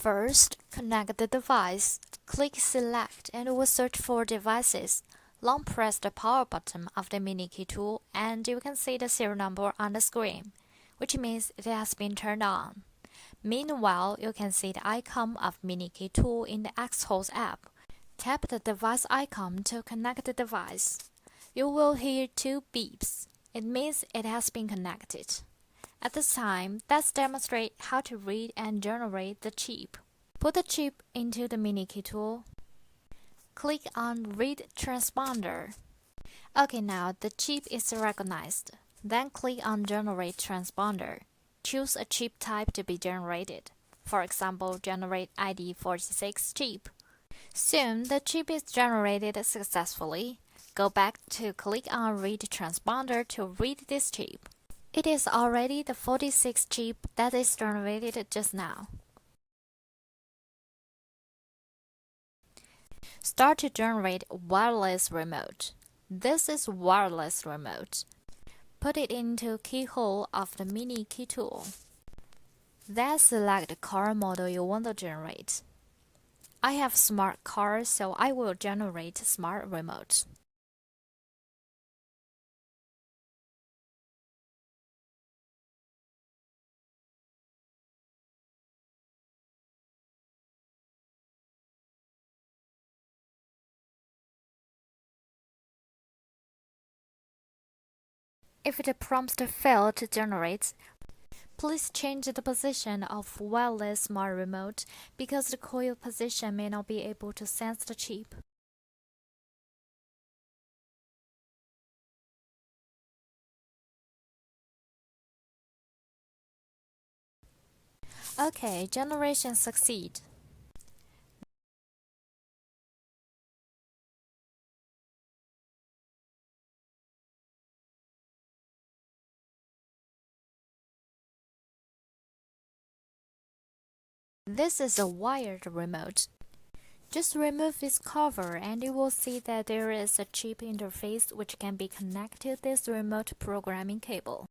First, connect the device. Click Select and it will search for devices. Long press the power button of the mini key tool and you can see the serial number on the screen, which means it has been turned on. Meanwhile, you can see the icon of mini key tool in the Xhorse app. Tap the device icon to connect the device. You will hear two beeps. It means it has been connected. At this time, let's demonstrate how to read and generate the chip. Put the chip into the mini key tool. Click on Read Transponder. Okay, now the chip is recognized. Then click on Generate Transponder. Choose a chip type to be generated. For example, generate ID46 chip. Soon, the chip is generated successfully. Go back to click on Read Transponder to read this chip. It is already the 46 chip that is generated just now. Start to generate wireless remote. This is wireless remote. Put it into keyhole of the mini key tool. Then select the car model you want to generate. I have smart car, so I will generate smart remote. If the prompt failed to generate, please change the position of wireless smart remote because the coil position may not be able to sense the chip. Okay, generation succeed. This is a wired remote. Just remove this cover and you will see that there is a chip interface which can be connected to this remote programming cable.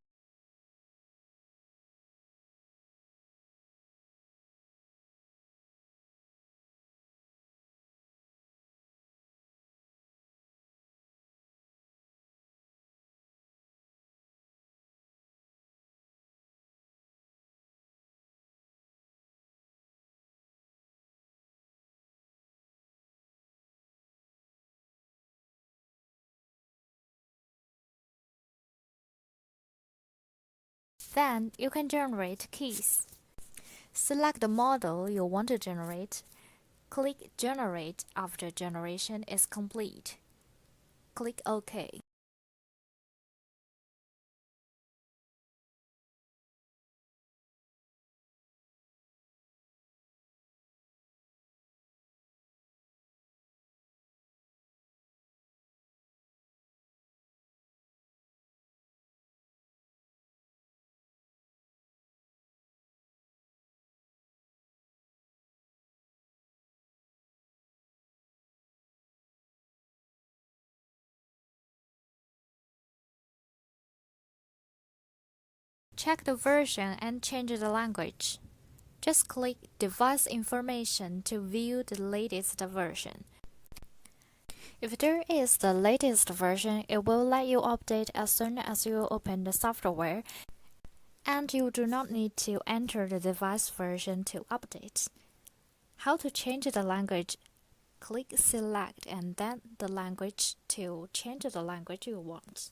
Then you can generate keys. Select the model you want to generate. Click Generate after generation is complete. Click OK. Check the version and change the language. Just click Device Information to view the latest version. If there is the latest version, it will let you update as soon as you open the software, and you do not need to enter the device version to update. How to change the language? Click Select and then the language to change the language you want.